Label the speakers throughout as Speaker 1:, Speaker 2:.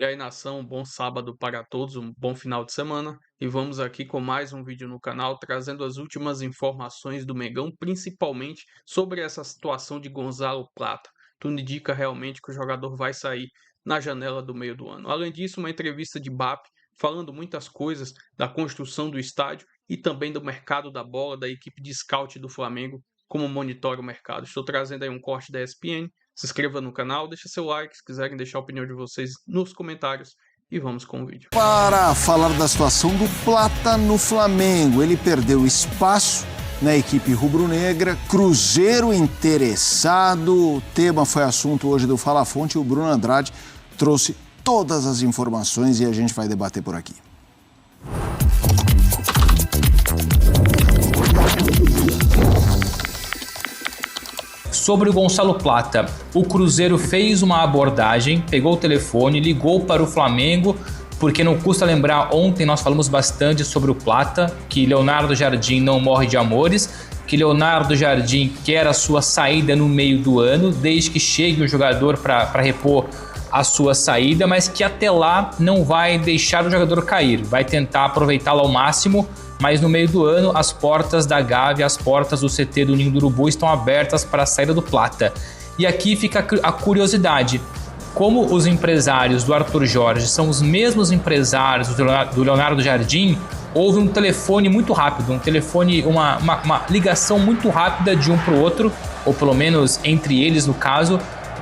Speaker 1: E aí, nação, um bom sábado para todos, um bom final de semana. E vamos aqui com mais um vídeo no canal, trazendo as últimas informações do Mengão, principalmente sobre essa situação de Gonzalo Plata. Tudo indica realmente que o jogador vai sair na janela do meio do ano. Além disso, uma entrevista de BAP falando muitas coisas da construção do estádio e também do mercado da bola, da equipe de scout do Flamengo, como monitora o mercado. Estou trazendo aí um corte da ESPN. Se inscreva no canal, deixa seu like, se quiserem deixar a opinião de vocês nos comentários e vamos com o vídeo.
Speaker 2: Para falar da situação do Plata no Flamengo, ele perdeu espaço na equipe rubro-negra, Cruzeiro interessado, o tema foi assunto hoje do Fala Fonte e o Bruno Andrade trouxe todas as informações e a gente vai debater por aqui.
Speaker 3: Sobre o Gonzalo Plata, o Cruzeiro fez uma abordagem, pegou o telefone, ligou para o Flamengo, porque não custa lembrar, ontem nós falamos bastante sobre o Plata, que Leonardo Jardim não morre de amores, que Leonardo Jardim quer a sua saída no meio do ano, desde que chegue o jogador para repor a sua saída, mas que até lá não vai deixar o jogador cair, vai tentar aproveitá-lo ao máximo, mas no meio do ano as portas da Gávea, as portas do CT do Ninho do Urubu estão abertas para a saída do Plata. E aqui fica a curiosidade, como os empresários do Arthur Jorge são os mesmos empresários do Leonardo Jardim, houve um telefone muito rápido, uma ligação muito rápida de um para o outro, ou pelo menos entre eles no caso,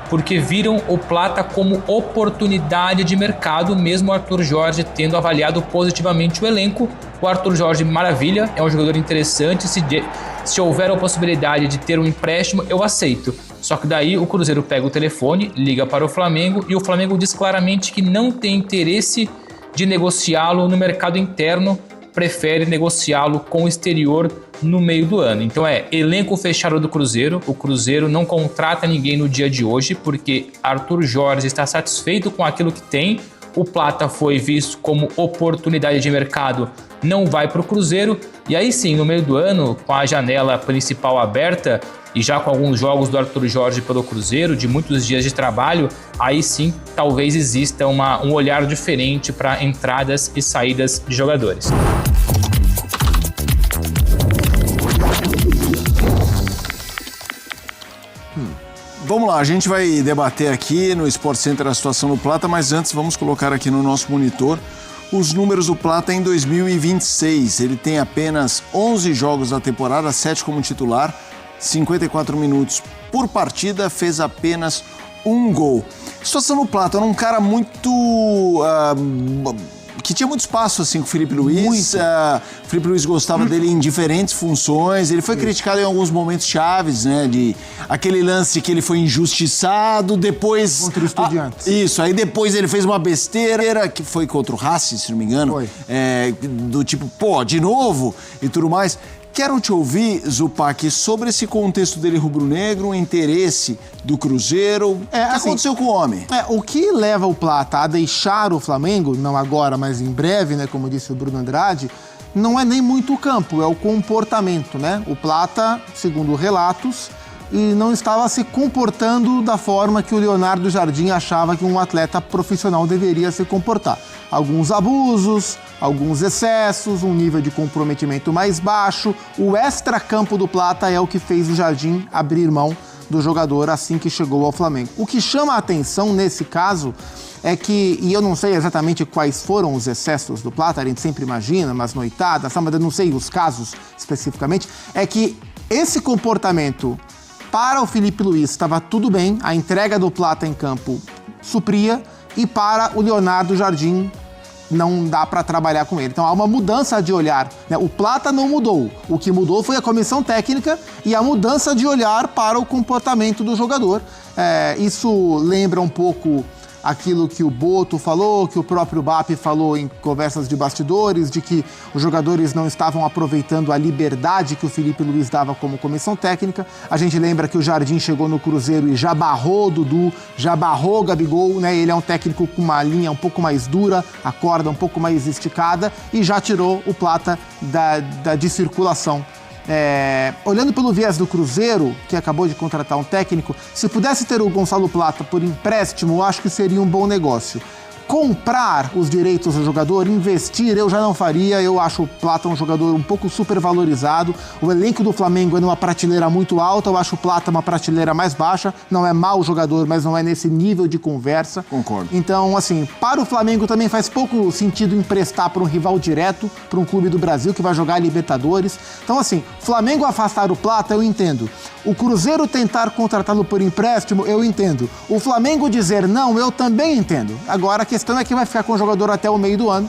Speaker 3: porque viram o Plata como oportunidade de mercado, mesmo o Arthur Jorge tendo avaliado positivamente o elenco. O Arthur Jorge, maravilha, é um jogador interessante, se houver a possibilidade de ter um empréstimo, eu aceito. Só que daí o Cruzeiro pega o telefone, liga para o Flamengo e o Flamengo diz claramente que não tem interesse de negociá-lo no mercado interno, prefere negociá-lo com o exterior no meio do ano. Então elenco fechado do Cruzeiro, o Cruzeiro não contrata ninguém no dia de hoje porque Arthur Jorge está satisfeito com aquilo que tem, o Plata foi visto como oportunidade de mercado, não vai para o Cruzeiro, e aí sim, no meio do ano, com a janela principal aberta e já com alguns jogos do Arthur Jorge pelo Cruzeiro, de muitos dias de trabalho, aí sim talvez exista um olhar diferente para entradas e saídas de jogadores.
Speaker 2: Vamos lá, a gente vai debater aqui no Sport Center a situação do Plata, mas antes vamos colocar aqui no nosso monitor os números do Plata em 2026. Ele tem apenas 11 jogos na temporada, 7 como titular, 54 minutos por partida, fez apenas um gol. Situação do Plata, era um cara muito... que tinha muito espaço assim com o Felipe Luiz. O Felipe Luiz gostava dele em diferentes funções. Ele foi criticado em alguns momentos chaves, né? De aquele lance que ele foi injustiçado, depois...
Speaker 4: Contra o Estudiantes.
Speaker 2: Isso, aí depois ele fez uma besteira, que foi contra o Racing, se não me engano.
Speaker 4: Foi.
Speaker 2: Do tipo, de novo e tudo mais. Quero te ouvir, Zupac, sobre esse contexto dele rubro-negro, o interesse do Cruzeiro. O que aconteceu com o homem?
Speaker 4: O que leva o Plata a deixar o Flamengo, não agora, mas em breve, né, como disse o Bruno Andrade, não é nem muito o campo, é o comportamento, né? O Plata, segundo relatos, não estava se comportando da forma que o Leonardo Jardim achava que um atleta profissional deveria se comportar. Alguns abusos, alguns excessos, um nível de comprometimento mais baixo. O extracampo do Plata é o que fez o Jardim abrir mão do jogador assim que chegou ao Flamengo. O que chama a atenção nesse caso é que, e eu não sei exatamente quais foram os excessos do Plata, a gente sempre imagina, umas noitadas, mas eu não sei os casos especificamente, é que esse comportamento para o Felipe Luiz estava tudo bem, a entrega do Plata em campo supria, e para o Leonardo Jardim não dá para trabalhar com ele. Então há uma mudança de olhar, né? O Plata não mudou, o que mudou foi a comissão técnica e a mudança de olhar para o comportamento do jogador. Isso lembra um pouco aquilo que o Boto falou, que o próprio BAP falou em conversas de bastidores, de que os jogadores não estavam aproveitando a liberdade que o Felipe Luiz dava como comissão técnica. A gente lembra que o Jardim chegou no Cruzeiro e já barrou o Dudu, já barrou o Gabigol, né? Ele é um técnico com uma linha um pouco mais dura, a corda um pouco mais esticada e já tirou o Plata de circulação. Olhando pelo viés do Cruzeiro, que acabou de contratar um técnico, se pudesse ter o Gonzalo Plata por empréstimo, eu acho que seria um bom negócio. comprar os direitos do jogador, investir, eu já não faria. Eu acho o Plata um jogador um pouco supervalorizado. O elenco do Flamengo é numa prateleira muito alta, eu acho o Plata uma prateleira mais baixa. Não é mau jogador, mas não é nesse nível de conversa.
Speaker 2: Concordo.
Speaker 4: Então, assim, para o Flamengo também faz pouco sentido emprestar para um rival direto, para um clube do Brasil que vai jogar Libertadores. Então, assim, Flamengo afastar o Plata, eu entendo. O Cruzeiro tentar contratá-lo por empréstimo, eu entendo. O Flamengo dizer não, eu também entendo. Agora, a questão é que vai ficar com o jogador até o meio do ano,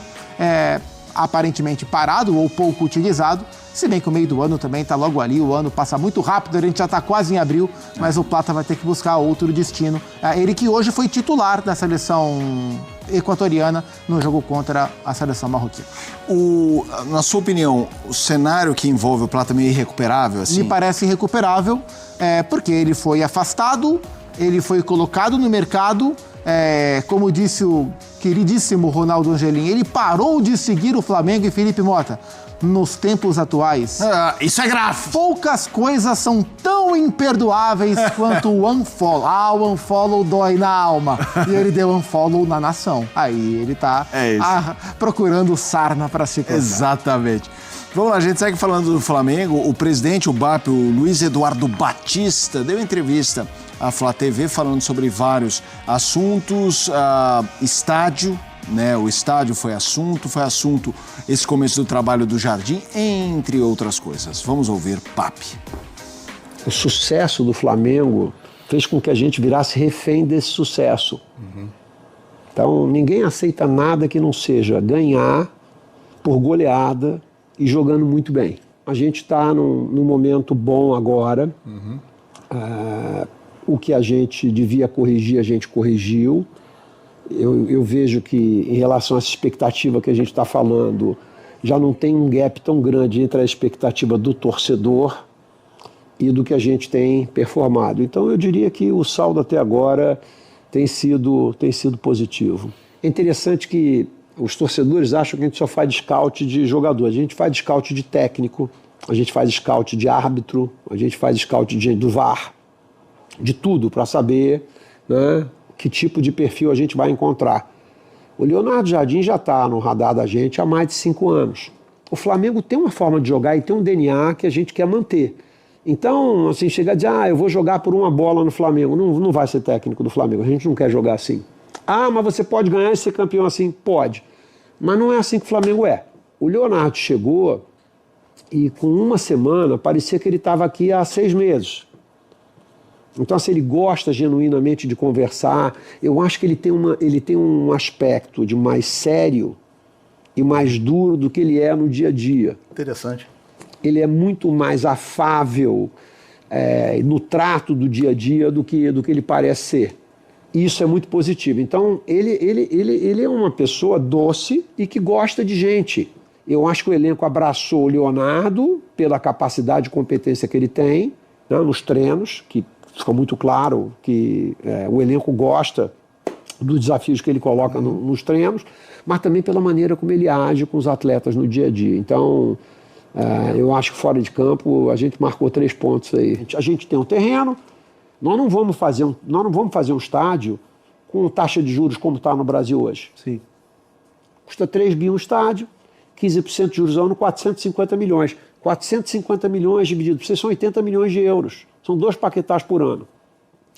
Speaker 4: aparentemente parado ou pouco utilizado, se bem que o meio do ano também está logo ali, o ano passa muito rápido, a gente já está quase em abril, mas o Plata vai ter que buscar outro destino. Ele que hoje foi titular da seleção equatoriana no jogo contra a seleção marroquina.
Speaker 2: Na sua opinião, o cenário que envolve o Plata é meio irrecuperável? Assim?
Speaker 4: Me parece irrecuperável, porque ele foi afastado, ele foi colocado no mercado, como disse o queridíssimo Ronaldo Angelim, ele parou de seguir o Flamengo. E Felipe Mota, nos tempos atuais,
Speaker 2: isso é grave.
Speaker 4: Poucas coisas são tão imperdoáveis quanto o unfollow. O unfollow dói na alma. E ele deu unfollow na nação. Aí ele tá procurando sarna para se coçar.
Speaker 2: Exatamente. Vamos lá, a gente segue falando do Flamengo. O presidente, o BAP, o Luiz Eduardo Batista, deu entrevista à Flá TV falando sobre vários assuntos. Estádio, né? O estádio foi assunto esse começo do trabalho do Jardim, entre outras coisas. Vamos ouvir BAP.
Speaker 5: O sucesso do Flamengo fez com que a gente virasse refém desse sucesso. Então, ninguém aceita nada que não seja ganhar por goleada e jogando muito bem. A gente está num momento bom agora. O que a gente devia corrigir, a gente corrigiu. Eu vejo que, em relação a essa expectativa que a gente está falando, já não tem um gap tão grande entre a expectativa do torcedor e do que a gente tem performado. Então, eu diria que o saldo até agora tem sido positivo. É interessante que os torcedores acham que a gente só faz scout de jogador. A gente faz scout de técnico, a gente faz scout de árbitro, a gente faz scout do VAR, de tudo, para saber, né, que tipo de perfil a gente vai encontrar. O Leonardo Jardim já está no radar da gente há mais de 5 anos. O Flamengo tem uma forma de jogar e tem um DNA que a gente quer manter. Então, assim, chegar a dizer, eu vou jogar por uma bola no Flamengo. Não vai ser técnico do Flamengo, a gente não quer jogar assim. Mas você pode ganhar e ser campeão assim? Pode. Mas não é assim que o Flamengo é. O Leonardo chegou e com uma semana parecia que ele estava aqui há 6 meses. Então, se ele gosta genuinamente de conversar, eu acho que ele tem um aspecto de mais sério e mais duro do que ele é no dia a dia.
Speaker 6: Interessante.
Speaker 5: Ele é muito mais afável no trato do dia a dia do que ele parece ser. E isso é muito positivo. Então, ele é uma pessoa doce e que gosta de gente. Eu acho que o elenco abraçou o Leonardo pela capacidade e competência que ele tem, né, nos treinos, que ficou muito claro que o elenco gosta dos desafios que ele coloca nos treinos, mas também pela maneira como ele age com os atletas no dia a dia. Então, eu acho que fora de campo a gente marcou 3 pontos aí. A gente tem um terreno, nós não vamos fazer um estádio com taxa de juros como está no Brasil hoje.
Speaker 6: Sim.
Speaker 5: Custa 3 bi um estádio, 15% de juros ao ano, 450 milhões. 450 milhões dividido por 6 são 80 milhões de euros. São 2 paquetás por ano.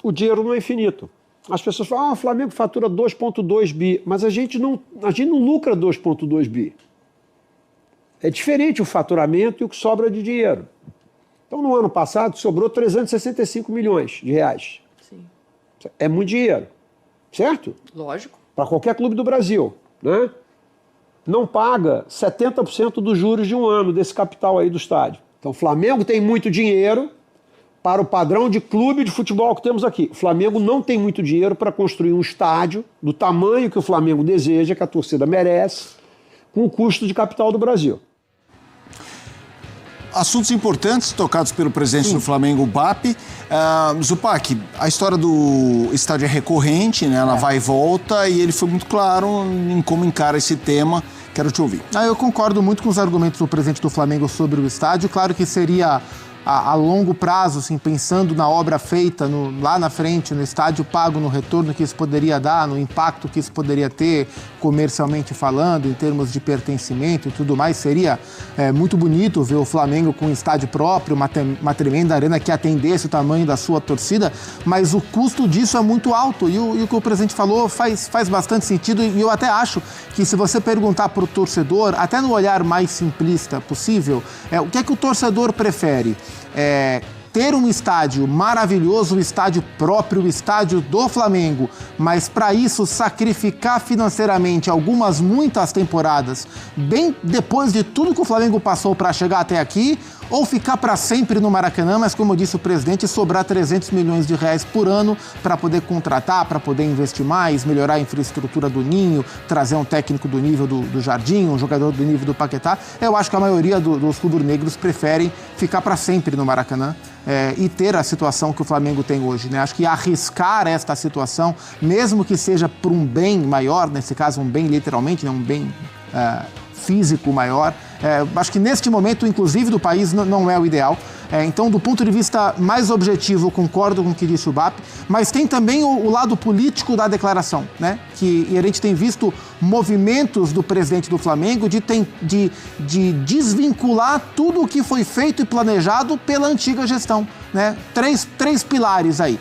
Speaker 5: O dinheiro não é infinito. As pessoas falam, o Flamengo fatura 2,2 bi, mas a gente não lucra 2,2 bi. É diferente o faturamento e o que sobra de dinheiro. Então, no ano passado, sobrou 365 milhões de reais.
Speaker 7: Sim.
Speaker 5: É muito dinheiro, certo?
Speaker 7: Lógico.
Speaker 5: Para qualquer clube do Brasil, né? Não paga 70% dos juros de um ano desse capital aí do estádio. Então, o Flamengo tem muito dinheiro para o padrão de clube de futebol que temos aqui. O Flamengo não tem muito dinheiro para construir um estádio do tamanho que o Flamengo deseja, que a torcida merece, com o custo de capital do Brasil.
Speaker 2: Assuntos importantes tocados pelo presidente do Flamengo, o BAP. Zupac, a história do estádio é recorrente, né? Ela vai e volta, e ele foi muito claro em como encara esse tema. Quero te ouvir.
Speaker 4: Eu concordo muito com os argumentos do presidente do Flamengo sobre o estádio. Claro que seria a longo prazo, assim, pensando na obra feita lá na frente, no estádio pago, no retorno que isso poderia dar, no impacto que isso poderia ter comercialmente falando, em termos de pertencimento e tudo mais, seria muito bonito ver o Flamengo com um estádio próprio, uma tremenda arena que atendesse o tamanho da sua torcida, mas o custo disso é muito alto e o que o presidente falou faz bastante sentido, e eu até acho que se você perguntar para o torcedor, até no olhar mais simplista possível, o que é que o torcedor prefere? Ter um estádio maravilhoso, o estádio próprio, o estádio do Flamengo, mas para isso sacrificar financeiramente muitas temporadas, bem depois de tudo que o Flamengo passou para chegar até aqui, ou ficar para sempre no Maracanã, mas como disse o presidente, sobrar 300 milhões de reais por ano para poder contratar, para poder investir mais, melhorar a infraestrutura do Ninho, trazer um técnico do nível do Jardim, um jogador do nível do Paquetá. Eu acho que a maioria dos rubro-negros preferem ficar para sempre no Maracanã e ter a situação que o Flamengo tem hoje, né? Acho que arriscar esta situação, mesmo que seja por um bem maior, nesse caso um bem literalmente, né? Um bem físico maior, acho que neste momento, inclusive do país, não é o ideal. Então, do ponto de vista mais objetivo, concordo com o que disse o BAP, mas tem também o lado político da declaração, né? E a gente tem visto movimentos do presidente do Flamengo de desvincular tudo o que foi feito e planejado pela antiga gestão, né? Três pilares aí.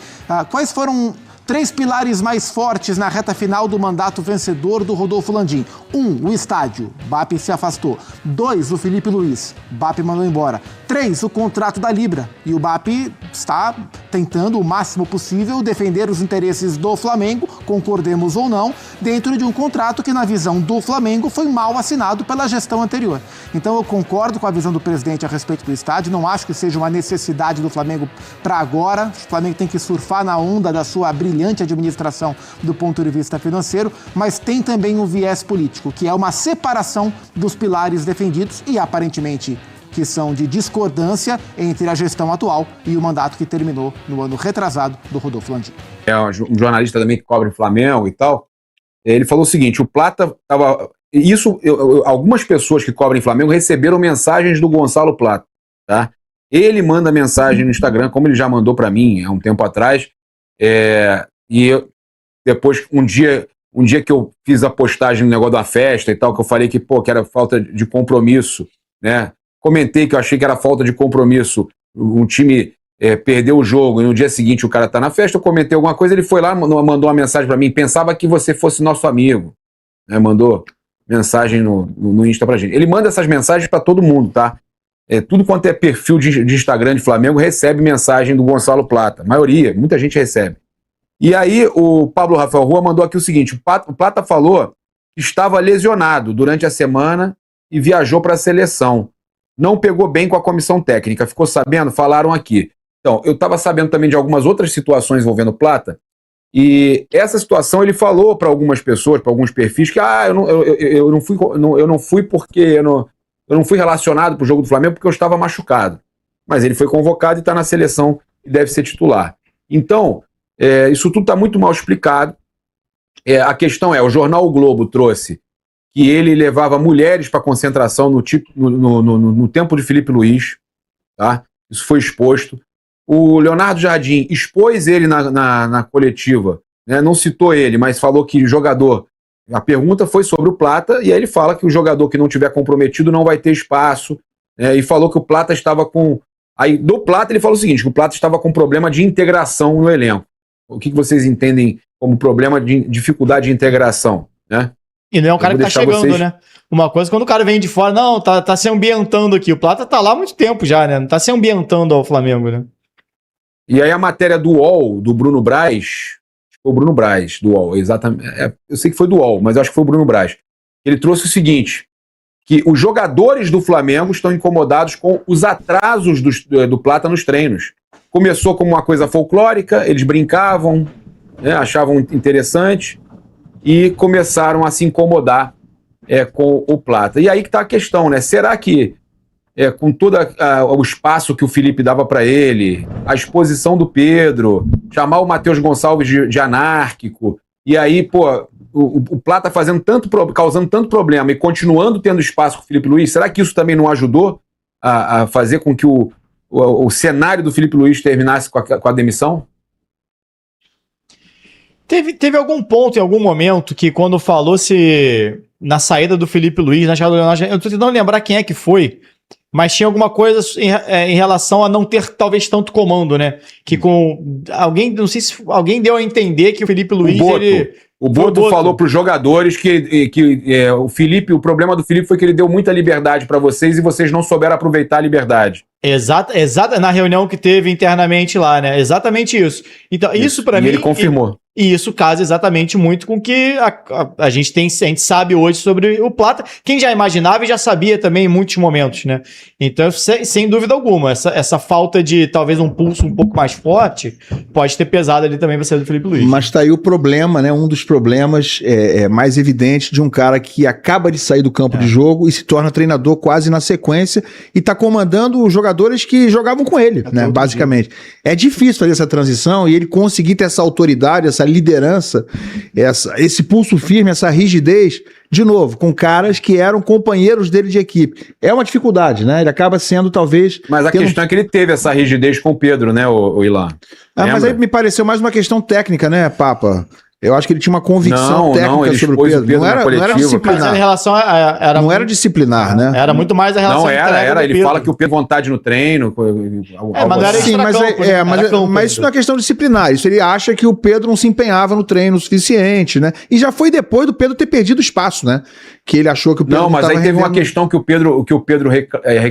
Speaker 4: Quais foram 3 pilares mais fortes na reta final do mandato vencedor do Rodolfo Landim? 1, o estádio, BAP se afastou. 2, o Felipe Luiz, BAP mandou embora. 3, o contrato da Libra, e o BAP está tentando o máximo possível defender os interesses do Flamengo, concordemos ou não, dentro de um contrato que, na visão do Flamengo, foi mal assinado pela gestão anterior. Então eu concordo com a visão do presidente a respeito do estádio, não acho que seja uma necessidade do Flamengo para agora. O Flamengo tem que surfar na onda da sua brilhante administração do ponto de vista financeiro, mas tem também um viés político, que é uma separação dos pilares defendidos e, aparentemente, que são de discordância entre a gestão atual e o mandato que terminou no ano retrasado do Rodolfo Landim.
Speaker 6: Um jornalista também que cobre o Flamengo e tal, ele falou o seguinte, o Plata estava... algumas pessoas que cobrem Flamengo receberam mensagens do Gonçalo Plata, tá? Ele manda mensagem no Instagram, como ele já mandou para mim há um tempo atrás, e depois, um dia que eu fiz a postagem no negócio da festa e tal, que eu falei que era falta de compromisso, né? Comentei que eu achei que era falta de compromisso, um time perdeu o jogo e no dia seguinte o cara tá na festa, eu comentei alguma coisa, ele foi lá, mandou uma mensagem para mim, pensava que você fosse nosso amigo, né? Mandou mensagem no Insta pra gente. Ele manda essas mensagens para todo mundo, tá? Tudo quanto é perfil de Instagram de Flamengo recebe mensagem do Gonçalo Plata, maioria, muita gente recebe. E aí o Pablo Rafael Rua mandou aqui o seguinte, o Plata falou que estava lesionado durante a semana e viajou para a seleção. Não pegou bem com a comissão técnica, ficou sabendo? Falaram aqui. Então, eu estava sabendo também de algumas outras situações envolvendo o Plata, e essa situação ele falou para algumas pessoas, para alguns perfis, que eu não fui porque eu não fui relacionado para o jogo do Flamengo porque eu estava machucado. Mas ele foi convocado e está na seleção e deve ser titular. Então, isso tudo está muito mal explicado. A questão o jornal O Globo trouxe que ele levava mulheres para concentração no tempo de Felipe Luiz, tá? Isso foi exposto. O Leonardo Jardim expôs ele na coletiva, né? Não citou ele, mas falou que jogador... A pergunta foi sobre o Plata, e aí ele fala que o jogador que não tiver comprometido não vai ter espaço, e falou que o Plata estava com... Aí, do Plata, ele falou o seguinte, que o Plata estava com problema de integração no elenco. O que vocês entendem como problema de dificuldade de integração, né?
Speaker 7: E não é um cara que tá chegando, né? Uma coisa, quando o cara vem de fora, não, tá se ambientando aqui. O Plata tá lá há muito tempo já, né? Não tá se ambientando ao Flamengo, né?
Speaker 6: E aí a matéria do UOL, do Bruno Braz, o Bruno Braz, do UOL, exatamente. Eu sei que foi do UOL, mas eu acho que foi o Bruno Braz. Ele trouxe o seguinte, que os jogadores do Flamengo estão incomodados com os atrasos do Plata nos treinos. Começou como uma coisa folclórica, eles brincavam, né, achavam interessante, e começaram a se incomodar com o Plata. E aí que está a questão, né? Será que, com todo o espaço que o Felipe dava para ele, a exposição do Pedro, chamar o Matheus Gonçalves de anárquico, e aí, o Plata causando tanto problema e continuando tendo espaço com o Felipe Luiz, será que isso também não ajudou a fazer com que o cenário do Felipe Luiz terminasse com a demissão?
Speaker 7: Teve algum ponto, em algum momento, que quando falou-se na saída do Felipe Luiz, na chegada do Leonardo, eu tô tentando lembrar quem é que foi, mas tinha alguma coisa em relação a não ter talvez tanto comando, né? Que com alguém, não sei se alguém deu a entender que o Felipe Luiz,
Speaker 6: O Boto falou para os jogadores que o problema do Felipe foi que ele deu muita liberdade para vocês e vocês não souberam aproveitar a liberdade.
Speaker 7: Exato, na reunião que teve internamente lá, né? Exatamente isso. Então, isso para mim.
Speaker 6: Ele confirmou.
Speaker 7: E isso casa exatamente muito com o que a gente sabe hoje sobre o Plata. Quem já imaginava e já sabia também em muitos momentos, né? Então, sem dúvida alguma, essa falta de talvez um pulso um pouco mais forte pode ter pesado ali também para sair do Felipe Luiz.
Speaker 2: Mas tá aí o problema, né? Um dos problemas mais evidentes de um cara que acaba de sair do campo de jogo e se torna treinador quase na sequência e tá comandando os jogadores que jogavam com ele, né? Basicamente. É difícil fazer essa transição e ele conseguir ter essa autoridade, essa liderança, esse pulso firme, essa rigidez, de novo, com caras que eram companheiros dele de equipe. É uma dificuldade, né? Ele acaba sendo, talvez...
Speaker 6: Mas a questão é que ele teve essa rigidez com o Pedro, né, o Ilan?
Speaker 2: Mas aí me pareceu mais uma questão técnica, né, Papa? Eu acho que ele tinha uma convicção técnica sobre o Pedro. Não era disciplinar.
Speaker 7: Em relação
Speaker 2: não era disciplinar, né?
Speaker 7: Era muito mais a relação.
Speaker 6: Não era. Ele fala que o Pedro vontade no treino.
Speaker 2: Mas isso não é questão disciplinar. Isso ele acha que o Pedro não se empenhava no treino o suficiente, né? E já foi depois do Pedro ter perdido espaço, né? Que ele achou que o Pedro
Speaker 6: não mas aí teve uma questão que o Pedro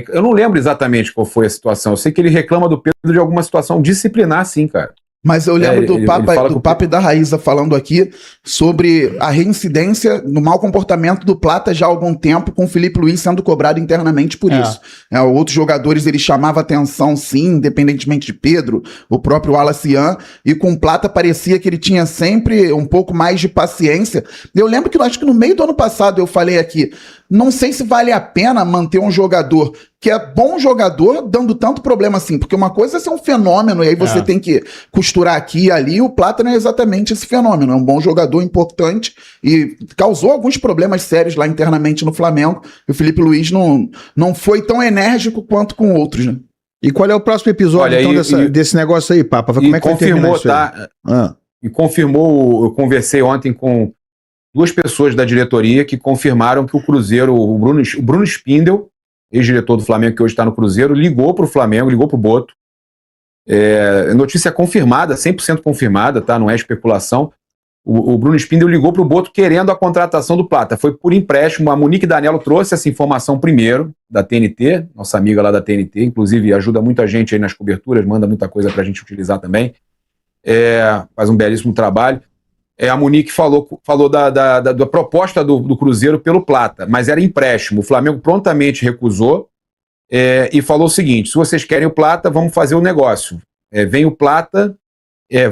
Speaker 6: eu não lembro exatamente qual foi a situação. Eu sei que ele reclama do Pedro de alguma situação disciplinar, sim, cara.
Speaker 8: Mas eu lembro do Papa e da Raíza falando aqui sobre a reincidência no mau comportamento do Plata já há algum tempo, com o Felipe Luiz sendo cobrado internamente por isso. Outros jogadores ele chamava atenção, sim, independentemente de Pedro, o próprio Alacian, e com o Plata parecia que ele tinha sempre um pouco mais de paciência. Eu lembro que acho que no meio do ano passado eu falei aqui, não sei se vale a pena manter um jogador que é bom jogador dando tanto problema assim, porque uma coisa é ser um fenômeno e aí você tem que costurar aqui e ali, e o Plata não é exatamente esse fenômeno, é um bom jogador importante e causou alguns problemas sérios lá internamente no Flamengo, e o Felipe Luiz não foi tão enérgico quanto com outros, né?
Speaker 2: E qual é o próximo episódio desse negócio aí, Papa? Como é que
Speaker 6: confirmou, tá? E confirmou, eu conversei ontem com duas pessoas da diretoria que confirmaram que o Cruzeiro, o Bruno Spindel, ex-diretor do Flamengo, que hoje está no Cruzeiro, ligou para o Flamengo, ligou para o Boto. Notícia confirmada, 100% confirmada, tá? Não é especulação. O Bruno Spindel ligou para o Boto querendo a contratação do Plata. Foi por empréstimo. A Monique Danello trouxe essa informação primeiro, da TNT, nossa amiga lá da TNT, inclusive ajuda muita gente aí nas coberturas, manda muita coisa para a gente utilizar também. Faz um belíssimo trabalho. A Monique falou da proposta do Cruzeiro pelo Plata, mas era empréstimo. O Flamengo prontamente recusou e falou o seguinte: se vocês querem o Plata, vamos fazer o negócio. Vem o Plata,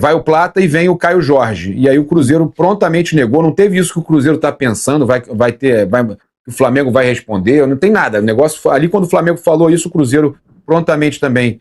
Speaker 6: vai o Plata e vem o Caio Jorge. E aí o Cruzeiro prontamente negou. Não teve isso que o Cruzeiro está pensando, o Flamengo vai responder, não tem nada. O negócio ali, quando o Flamengo falou isso, o Cruzeiro prontamente também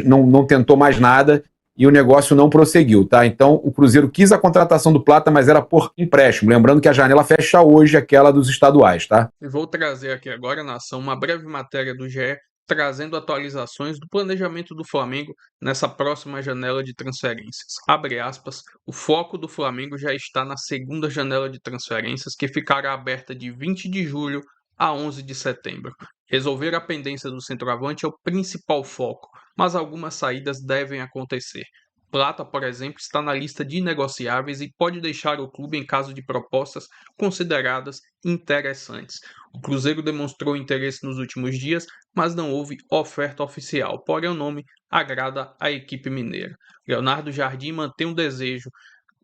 Speaker 6: não tentou mais nada. E o negócio não prosseguiu, tá? Então, o Cruzeiro quis a contratação do Plata, mas era por empréstimo. Lembrando que a janela fecha hoje, aquela dos estaduais, tá?
Speaker 1: E vou trazer aqui agora, Nação, uma breve matéria do GE, trazendo atualizações do planejamento do Flamengo nessa próxima janela de transferências. Abre aspas, o foco do Flamengo já está na segunda janela de transferências, que ficará aberta de 20 de julho a 11 de setembro. Resolver a pendência do centroavante é o principal foco, mas algumas saídas devem acontecer. Plata, por exemplo, está na lista de inegociáveis e pode deixar o clube em caso de propostas consideradas interessantes. O Cruzeiro demonstrou interesse nos últimos dias, mas não houve oferta oficial, porém o nome agrada à equipe mineira. Leonardo Jardim mantém um desejo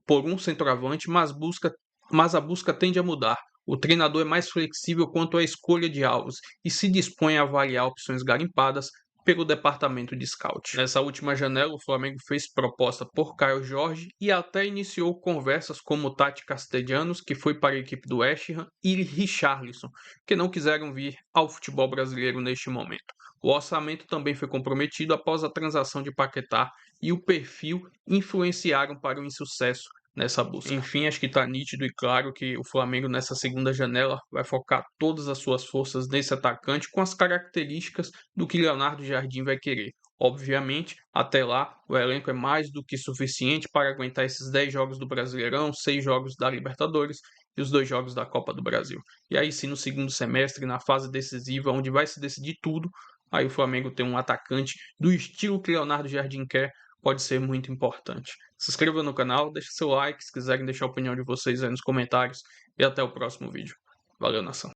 Speaker 1: por um centroavante, mas a busca tende a mudar. O treinador é mais flexível quanto à escolha de alvos e se dispõe a avaliar opções garimpadas pelo departamento de scout. Nessa última janela, o Flamengo fez proposta por Caio Jorge e até iniciou conversas com Tati Castellanos, que foi para a equipe do West Ham, e Richarlison, que não quiseram vir ao futebol brasileiro neste momento. O orçamento também foi comprometido após a transação de Paquetá e o perfil influenciaram para o insucesso nessa busca. Enfim, acho que está nítido e claro que o Flamengo nessa segunda janela vai focar todas as suas forças nesse atacante com as características do que Leonardo Jardim vai querer. Obviamente, até lá, o elenco é mais do que suficiente para aguentar esses 10 jogos do Brasileirão, 6 jogos da Libertadores e os 2 jogos da Copa do Brasil. E aí sim, no segundo semestre, na fase decisiva, onde vai se decidir tudo, aí o Flamengo tem um atacante do estilo que Leonardo Jardim quer, pode ser muito importante. Se inscreva no canal, deixe seu like, se quiserem deixar a opinião de vocês aí nos comentários e até o próximo vídeo. Valeu, nação!